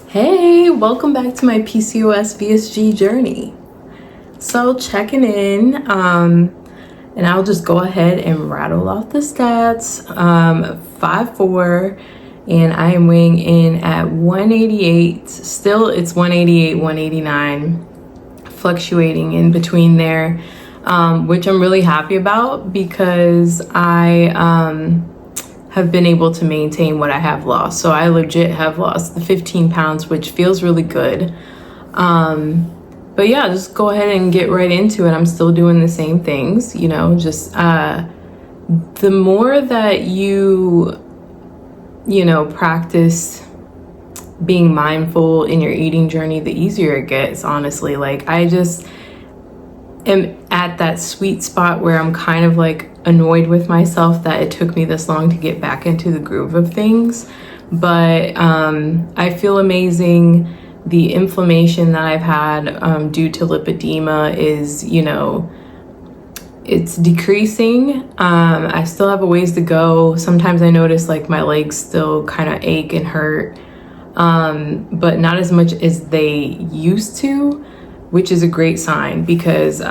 Hey, welcome back to my PCOS VSG journey. So checking in, and I'll just go ahead and rattle off the stats. 5'4", and I am weighing in at 188. Still, it's 188, 189, fluctuating in between there, which I'm really happy about because I have been able to maintain what I have lost. So I legit have lost the 15 pounds, which feels really good. But yeah, just go ahead and get right into it. I'm still doing the same things, just the more that you practice being mindful in your eating journey, the easier it gets, honestly. Like, I just am at that sweet spot where I'm kind of like annoyed with myself that it took me this long to get back into the groove of things. But I feel amazing. The inflammation that I've had due to lipedema is, it's decreasing. I still have a ways to go. Sometimes I notice like my legs still kind of ache and hurt, but not as much as they used to, which is a great sign because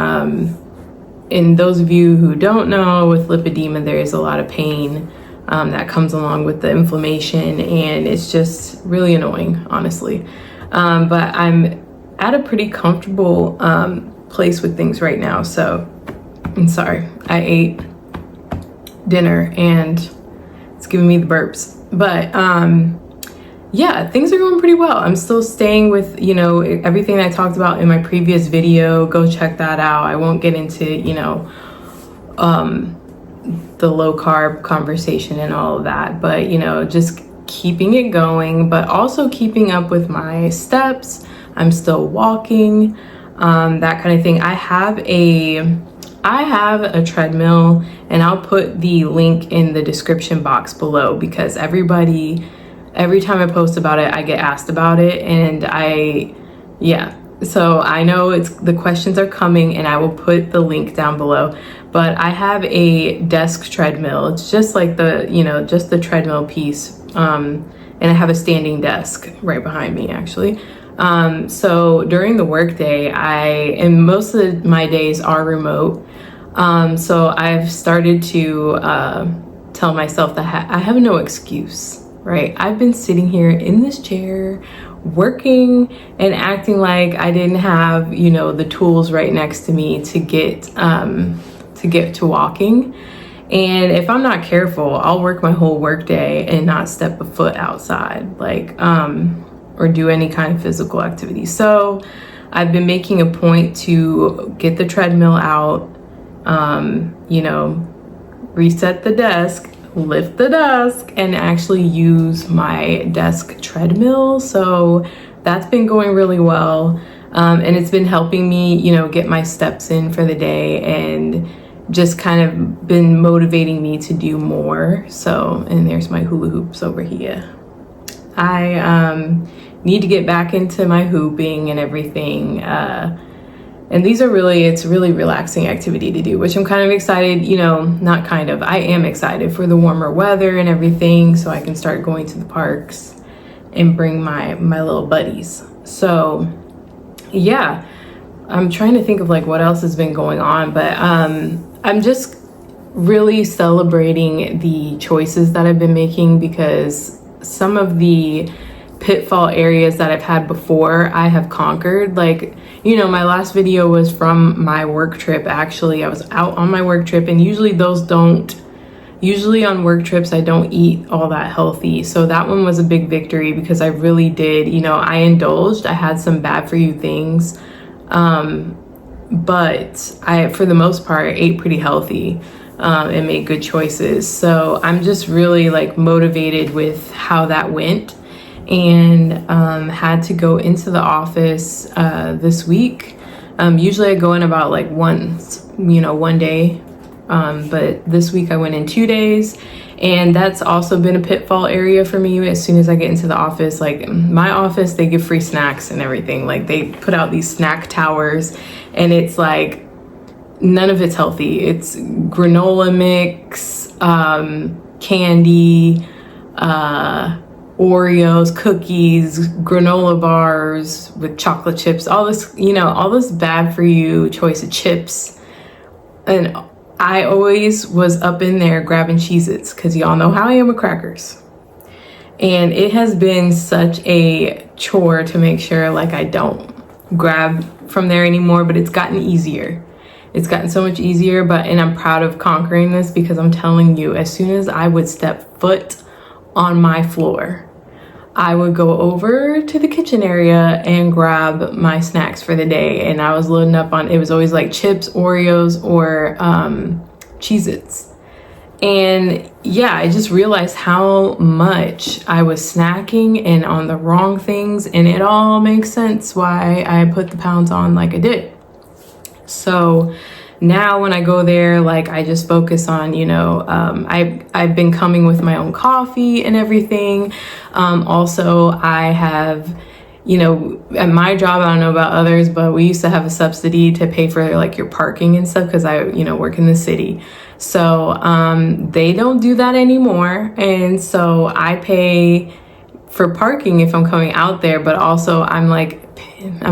and those of you who don't know, with lipedema, there is a lot of pain that comes along with the inflammation, and it's just really annoying, honestly. But I'm at a pretty comfortable place with things right now. So I'm sorry, I ate dinner and it's giving me the burps. But yeah, things are going pretty well. I'm still staying with, everything I talked about in my previous video. Go check that out. I won't get into, the low carb conversation and all of that, but, just keeping it going, but also keeping up with my steps. I'm still walking, that kind of thing. I have a treadmill, and I'll put the link in the description box below because every time I post about it, I get asked about it, and so I know the questions are coming, and I will put the link down below. But I have a desk treadmill. It's just like just the treadmill piece, and I have a standing desk right behind me, actually. So during the workday, and most of my days are remote, so I've started to tell myself that I have no excuse. Right? I've been sitting here in this chair working and acting like I didn't have, the tools right next to me to get to walking. And if I'm not careful, I'll work my whole workday and not step a foot outside, or do any kind of physical activity. So I've been making a point to get the treadmill out, reset the desk, lift the desk, and actually use my desk treadmill. So that's been going really well, and it's been helping me get my steps in for the day, and just kind of been motivating me to do more. So, and there's my hula hoops over here. I need to get back into my hooping and everything, and it's really relaxing activity to do, which I'm kind of excited, I am excited for the warmer weather and everything, so I can start going to the parks and bring my little buddies. So yeah, I'm trying to think of like what else has been going on, but I'm just really celebrating the choices that I've been making, because some of the pitfall areas that I've had before, I have conquered. Like, my last video was from my work trip. Actually, I was out on my work trip, and usually on work trips, I don't eat all that healthy. So that one was a big victory because I really did, I indulged. I had some bad for you things. But I, for the most part, ate pretty healthy, and made good choices. So I'm just really like motivated with how that went, and had to go into the office this week. Usually I go in about like once, one day, but this week I went in 2 days, and that's also been a pitfall area for me. As soon as I get into the office, like my office, they give free snacks and everything. Like, they put out these snack towers, and it's like none of it's healthy. It's granola mix, candy, Oreos, cookies, granola bars with chocolate chips, all this, you know, all this bad for you choice of chips. And I always was up in there grabbing Cheez-Its because y'all know how I am with crackers. And it has been such a chore to make sure like I don't grab from there anymore, but it's gotten easier. It's gotten so much easier, and I'm proud of conquering this, because I'm telling you, as soon as I would step foot on my floor, I would go over to the kitchen area and grab my snacks for the day. And I was loading up on, it was always like chips, Oreos, or Cheez-Its. And yeah, I just realized how much I was snacking and on the wrong things, and it all makes sense why I put the pounds on like I did. So now when I go there, like I just focus on, you know, I've been coming with my own coffee and everything. Also, I have, you know, at my job, I don't know about others, but we used to have a subsidy to pay for like your parking and stuff, because I, you know, work in the city. So they don't do that anymore. And so I pay for parking if I'm coming out there, but also I'm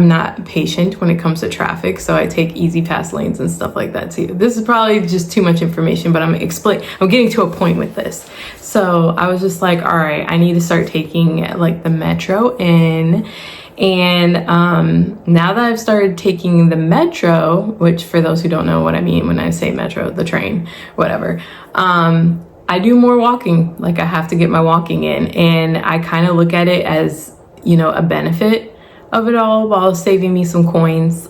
not patient when it comes to traffic, so I take easy pass lanes and stuff like that too. This is probably just too much information, but I'm getting to a point with this. So I was just like, all right, I need to start taking like the metro in. And now that I've started taking the metro, which for those who don't know what I mean when I say metro, the train, whatever, I do more walking. Like I have to get my walking in, and I kind of look at it as, you know, a benefit of it all while saving me some coins.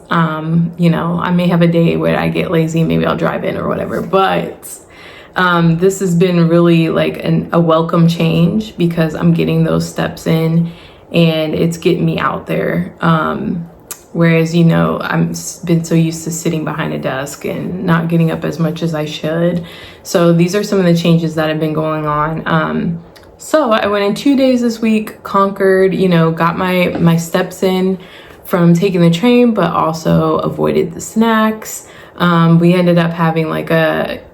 You know, I may have a day where I get lazy, maybe I'll drive in or whatever, but this has been really like a welcome change, because I'm getting those steps in and it's getting me out there. Whereas, you know, I've been so used to sitting behind a desk and not getting up as much as I should. So these are some of the changes that have been going on. So I went in 2 days this week, conquered, you know, got my steps in from taking the train, but also avoided the snacks. We ended up having like a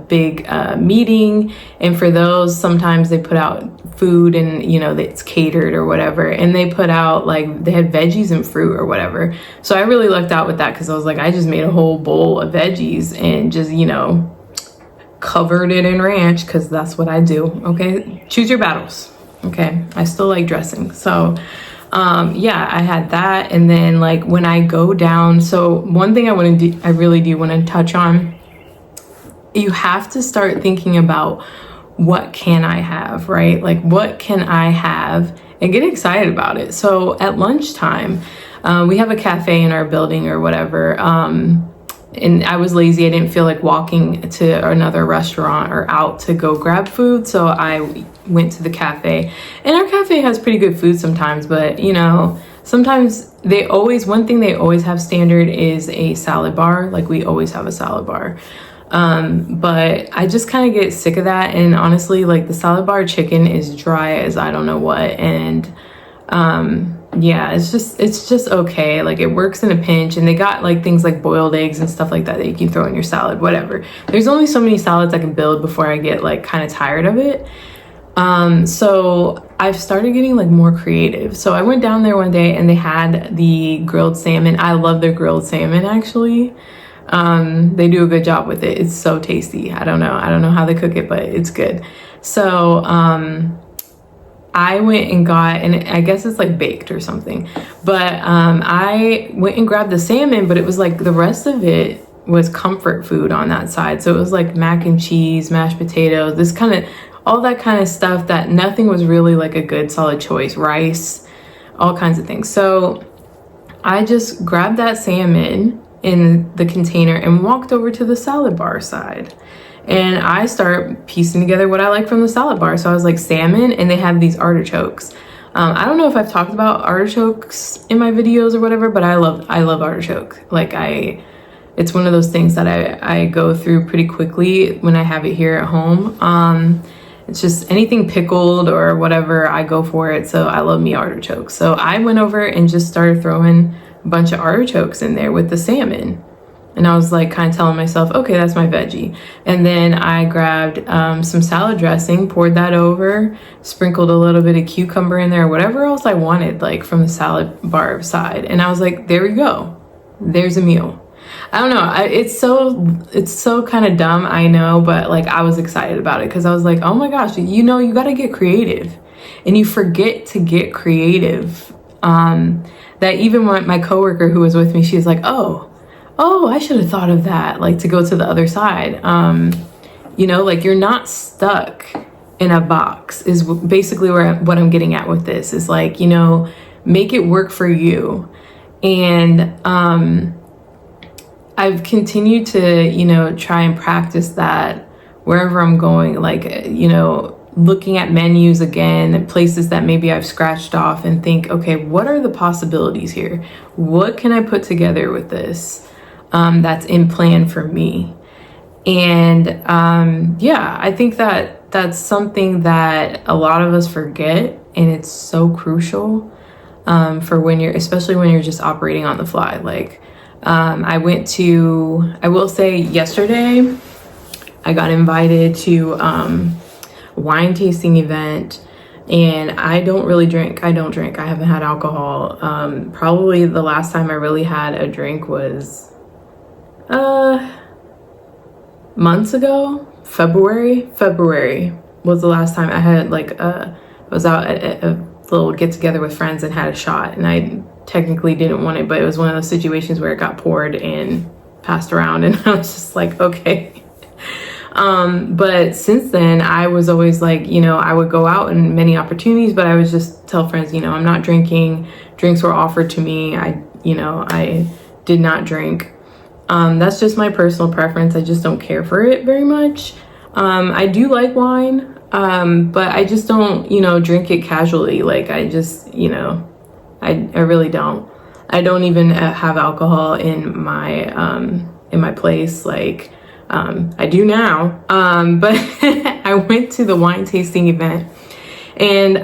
big meeting, and for those, sometimes they put out food and, you know, it's catered or whatever, and they put out like, they had veggies and fruit or whatever. So I really lucked out with that, because I was like, I just made a whole bowl of veggies and just, you know, covered it in ranch, because that's what I do. Okay, choose your battles. Okay, I still like dressing. So yeah, I had that. And then like when I go down, so one thing I really do want to touch on, you have to start thinking about, what can I have, right? Like what can I have, and get excited about it. So at lunchtime, we have a cafe in our building or whatever, and I was lazy. I didn't feel like walking to another restaurant or out to go grab food, so I went to the cafe. And our cafe has pretty good food sometimes, but you know, sometimes one thing they always have standard is a salad bar. Like we always have a salad bar. But I just kind of get sick of that. And honestly, like the salad bar chicken is dry as I don't know what. And yeah, it's just okay. Like it works in a pinch, and they got like things like boiled eggs and stuff like that that you can throw in your salad, whatever. There's only so many salads I can build before I get like kind of tired of it. So I've started getting like more creative. So I went down there one day and they had the grilled salmon. I love their grilled salmon, actually. They do a good job with it. It's so tasty. I don't know how they cook it, but it's good. So I went and got, and I guess it's like baked or something, but I went and grabbed the salmon, but it was like the rest of it was comfort food on that side. So it was like mac and cheese, mashed potatoes, all that kind of stuff, that nothing was really like a good solid choice, rice, all kinds of things. So I just grabbed that salmon in the container and walked over to the salad bar side, and I start piecing together what I like from the salad bar. So I was like, salmon, and they have these artichokes. I don't know if I've talked about artichokes in my videos or whatever, but I love artichoke. Like it's one of those things that I go through pretty quickly when I have it here at home. It's just anything pickled or whatever, I go for it. So I love me artichokes. So I went over and just started throwing a bunch of artichokes in there with the salmon. And I was like kind of telling myself, okay, that's my veggie. And then I grabbed some salad dressing, poured that over, sprinkled a little bit of cucumber in there, whatever else I wanted, like from the salad bar side. And I was like, there we go. There's a meal. I don't know. It's so kind of dumb, I know, but like I was excited about it because I was like, oh my gosh, you know, you got to get creative, and you forget to get creative. That even my coworker who was with me, she's like, oh, I should have thought of that, like to go to the other side. You know, like you're not stuck in a box is basically what I'm getting at with this is like, you know, make it work for you. And I've continued to, you know, try and practice that wherever I'm going, like, you know, looking at menus again and places that maybe I've scratched off and think, okay, what are the possibilities here? What can I put together with this that's in plan for me? And yeah, I think that that's something that a lot of us forget, and it's so crucial for when you're, especially when you're just operating on the fly. Like I will say yesterday, I got invited to wine tasting event, and I don't really drink. I haven't had alcohol. Probably the last time I really had a drink was months ago. February was the last time I had like I was out at a little get together with friends and had a shot, and I technically didn't want it, but it was one of those situations where it got poured and passed around, and I was just like, okay. But since then, I was always like, you know, I would go out in many opportunities, but I would just tell friends, you know, I'm not drinking. Drinks were offered to me. I did not drink. That's just my personal preference. I just don't care for it very much. I do like wine, but I just don't, you know, drink it casually. Like I just, you know, I really don't. I don't even have alcohol in my place. Like, I do now, but I went to the wine tasting event, and,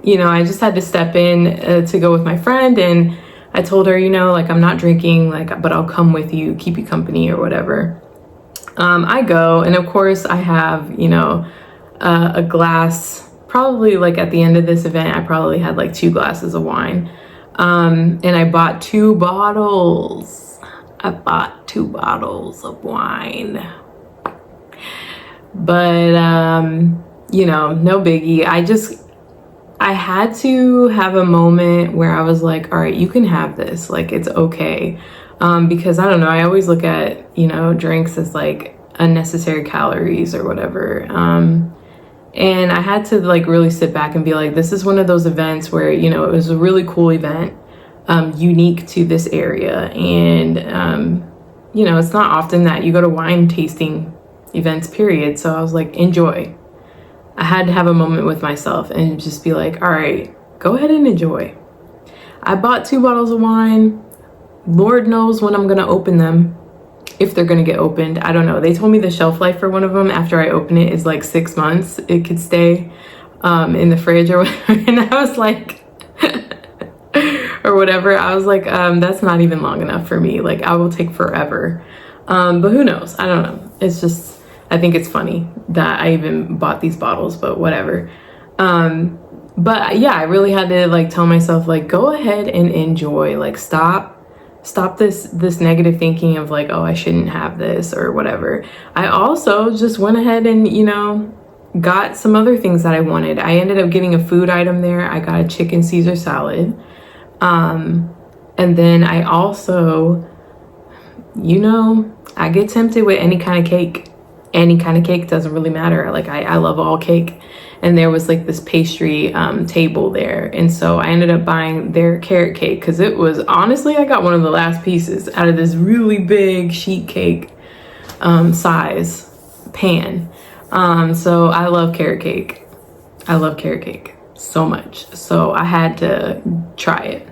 you know, I just had to step in to go with my friend, and I told her, you know, like, I'm not drinking, like, but I'll come with you, keep you company or whatever. I go, and of course I have, you know, a glass, probably like at the end of this event, I probably had like 2 glasses of wine. And I bought 2 bottles. I bought 2 bottles of wine, but you know, no biggie. I had to have a moment where I was like, all right, you can have this, like it's okay. Because I don't know, I always look at, you know, drinks as like unnecessary calories or whatever. And I had to like really sit back and be like, this is one of those events where, you know, it was a really cool event. Unique to this area, and you know, it's not often that you go to wine tasting events, period. So I was like, enjoy. I had to have a moment with myself and just be like, all right, go ahead and enjoy. I bought 2 bottles of wine. Lord knows when I'm gonna open them, if they're gonna get opened. I don't know. They told me the shelf life for one of them after I open it is like 6 months. It could stay in the fridge or whatever. And I was like or whatever. I was like, that's not even long enough for me. Like, I will take forever. But who knows? I don't know. It's just, I think it's funny that I even bought these bottles, but whatever. But yeah, I really had to like tell myself, like, go ahead and enjoy. Like, stop this negative thinking of like, oh, I shouldn't have this or whatever. I also just went ahead and, you know, got some other things that I wanted. I ended up getting a food item there. I got a chicken Caesar salad. And then I also, you know, I get tempted with any kind of cake. Any kind of cake, doesn't really matter. Like I love all cake. And there was like this pastry table there. And so I ended up buying their carrot cake because it was, honestly, I got one of the last pieces out of this really big sheet cake size pan. So I love carrot cake. I love carrot cake so much. So I had to try it.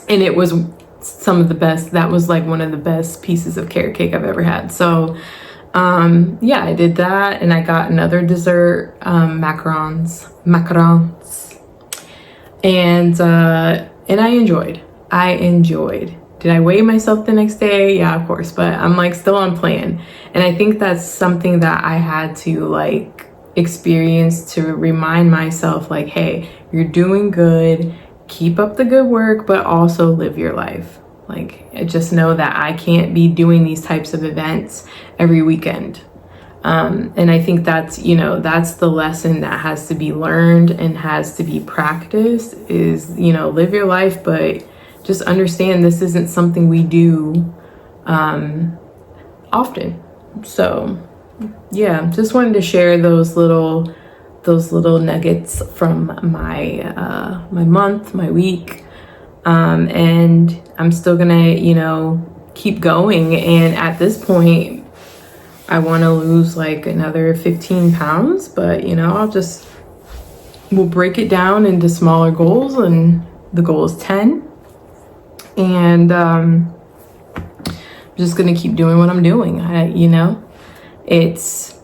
And it was some of the best. That was like one of the best pieces of carrot cake I've ever had. So yeah, I did that, and I got another dessert, macarons, and I enjoyed Did I weigh myself the next day? Yeah, of course, but I'm like still on plan. And I think that's something that I had to like experience to remind myself like, hey, you're doing good, keep up the good work, but also live your life. Like, I just know that I can't be doing these types of events every weekend. And I think that's, you know, that's the lesson that has to be learned and has to be practiced is, you know, live your life, but just understand this isn't something we do often. So yeah, just wanted to share those little nuggets from my my month, my week, and I'm still gonna, you know, keep going. And at this point, I want to lose like another 15 pounds, but you know, we'll break it down into smaller goals, and the goal is 10. And I'm just gonna keep doing what I'm doing. You know, it's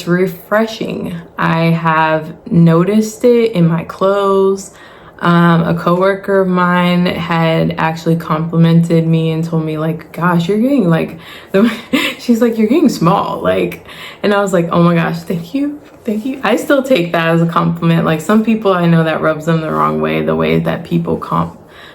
refreshing. I have noticed it in my clothes. A coworker of mine had actually complimented me and told me like, gosh, you're getting like, she's like, you're getting small. Like, and I was like, oh my gosh, thank you. Thank you. I still take that as a compliment. Like some people I know that rubs them the wrong way, the way that people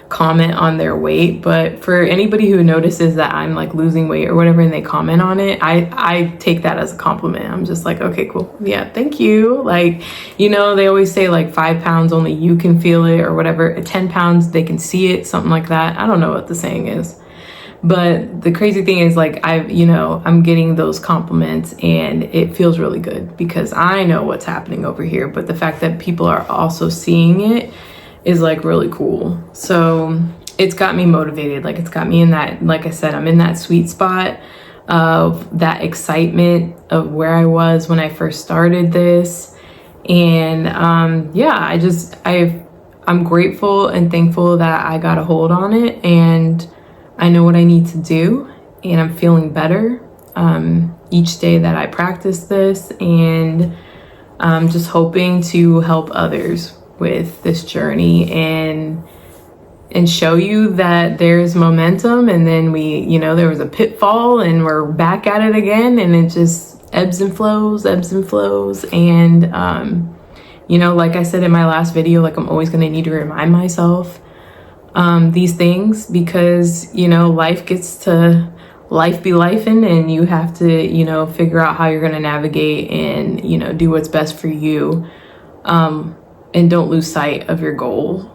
comment on their weight, but for anybody who notices that I'm like losing weight or whatever and they comment on it, I take that as a compliment. I'm just like, okay, cool, yeah, thank you. Like, you know, they always say like 5 pounds only you can feel it or whatever, 10 pounds they can see it, something like that. I don't know what the saying is, but the crazy thing is like I'm getting those compliments and it feels really good because I know what's happening over here, but the fact that people are also seeing it is like really cool. So it's got me motivated. Like it's got me in that, like I said, I'm in that sweet spot of that excitement of where I was when I first started this. And yeah, I'm grateful and thankful that I got a hold on it and I know what I need to do and I'm feeling better each day that I practice this, and I'm just hoping to help others with this journey and show you that there's momentum, and then there was a pitfall and we're back at it again, and it just ebbs and flows. And like I said in my last video, like I'm always going to need to remind myself these things because life be lifing, and you have to figure out how you're going to navigate and do what's best for you. And don't lose sight of your goal,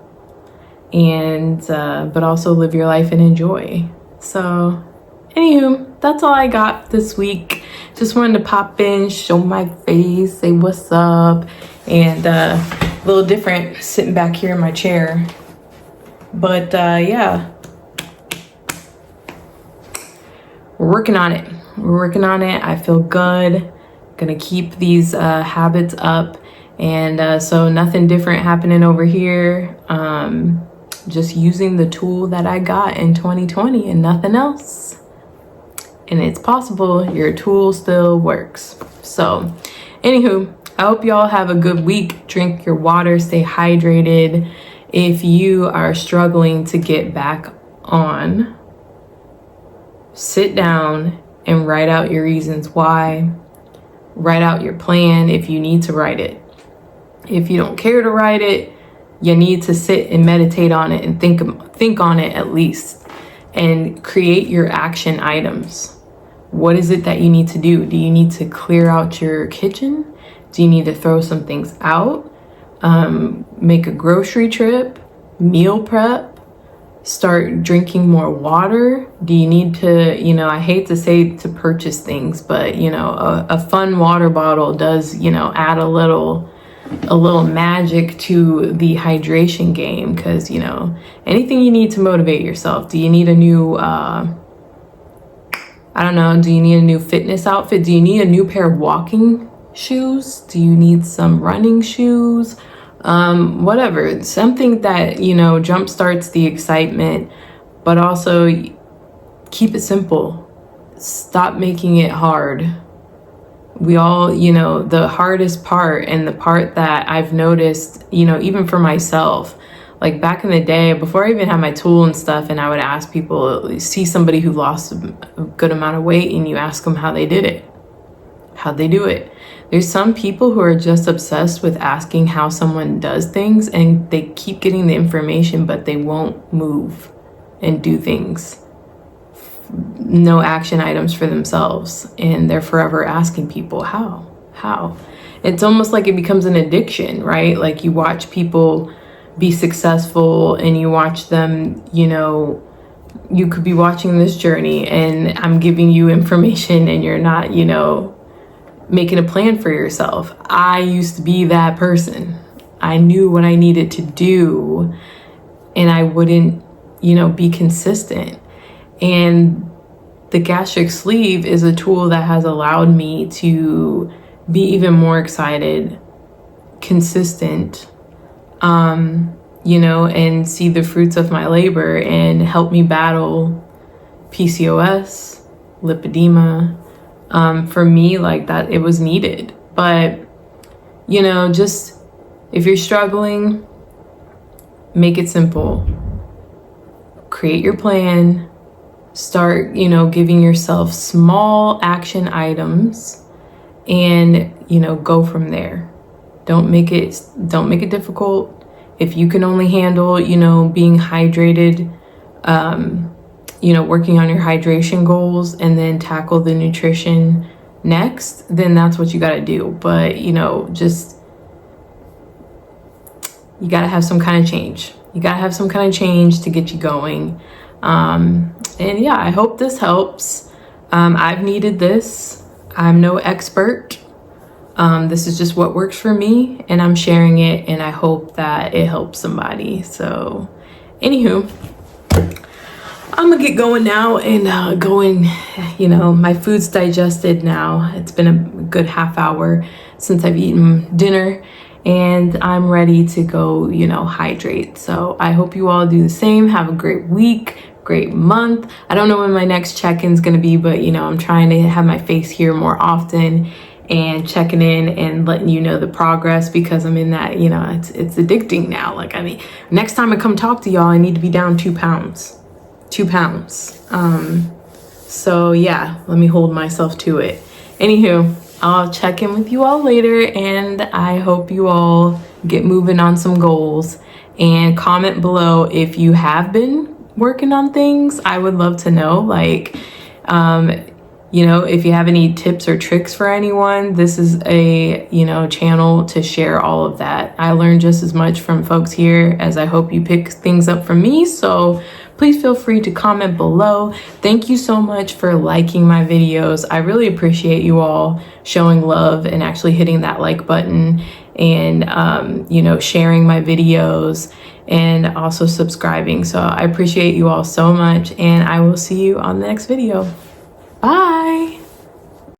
and but also live your life and enjoy. So anywho, that's all I got this week. Just wanted to pop in, show my face, say what's up, and a little different sitting back here in my chair. But yeah, we're working on it. I feel good. Gonna keep these habits up. And so nothing different happening over here. Just using the tool that I got in 2020 and nothing else. And it's possible your tool still works. So anywho, I hope y'all have a good week. Drink your water, stay hydrated. If you are struggling to get back on, sit down and write out your reasons why. Write out your plan if you need to write it. If you don't care to write it, you need to sit and meditate on it and think on it at least, and create your action items. What is it that you need to do? Do you need to clear out your kitchen? Do you need to throw some things out? Make a grocery trip? Meal prep? Start drinking more water? Do you need to, I hate to say to purchase things, but a fun water bottle does, add a little magic to the hydration game, because anything you need to motivate yourself. Do you need a new do you need a new fitness outfit? Do you need a new pair of walking shoes? Do you need some running shoes? Whatever, something that jumpstarts the excitement, but also keep it simple. Stop making it hard. We all, the hardest part, and the part that I've noticed, even for myself, Like back in the day, before I even had my tool and stuff, and I would ask people, see somebody who lost a good amount of weight, and you ask them how they did it, how'd they do it. There's some people who are just obsessed with asking how someone does things, and they keep getting the information, but they won't move and do things. No action items for themselves. And they're forever asking people, how? It's almost like it becomes an addiction, right? Like you watch people be successful and you watch them, you know, you could be watching this journey and I'm giving you information and you're not, you know, making a plan for yourself. I used to be that person. I knew what I needed to do and I wouldn't, you know, be consistent. And the gastric sleeve is a tool that has allowed me to be even more excited, consistent, you know, and see the fruits of my labor and help me battle PCOS, lipedema. For me, like that, it was needed. But, you know, just if you're struggling, make it simple. Create your plan. Start, you know, giving yourself small action items and, you know, go from there. Don't make it difficult. If you can only handle, you know, being hydrated, you know, working on your hydration goals and then tackle the nutrition next, then that's what you got to do. But, you know, just, you got to have some kind of change. You got to have some kind of change to get you going. And yeah, I hope this helps. I've needed this. I'm no expert. This is just what works for me and I'm sharing it and I hope that it helps somebody. So anywho, I'm gonna get going now and you know, my food's digested now. It's been a good half hour since I've eaten dinner and I'm ready to go, you know, hydrate. So I hope you all do the same. Have a great week, great month. I don't know when my next check-in is gonna be, but you know, I'm trying to have my face here more often and checking in and letting you know the progress because I'm in that, you know, it's addicting now. Like, I mean, next time I come talk to y'all, I need to be down 2 pounds. 2 pounds. So yeah, let me hold myself to it. Anywho, I'll check in with you all later and I hope you all get moving on some goals and comment below if you have been working on things. I would love to know, like, you know, if you have any tips or tricks for anyone, this is a, you know, channel to share all of that. I learned just as much from folks here as I hope you pick things up from me. So please feel free to comment below. Thank you so much for liking my videos. I really appreciate you all showing love and actually hitting that like button and, you know, sharing my videos and also subscribing. So I appreciate you all so much and I will see you on the next video. Bye.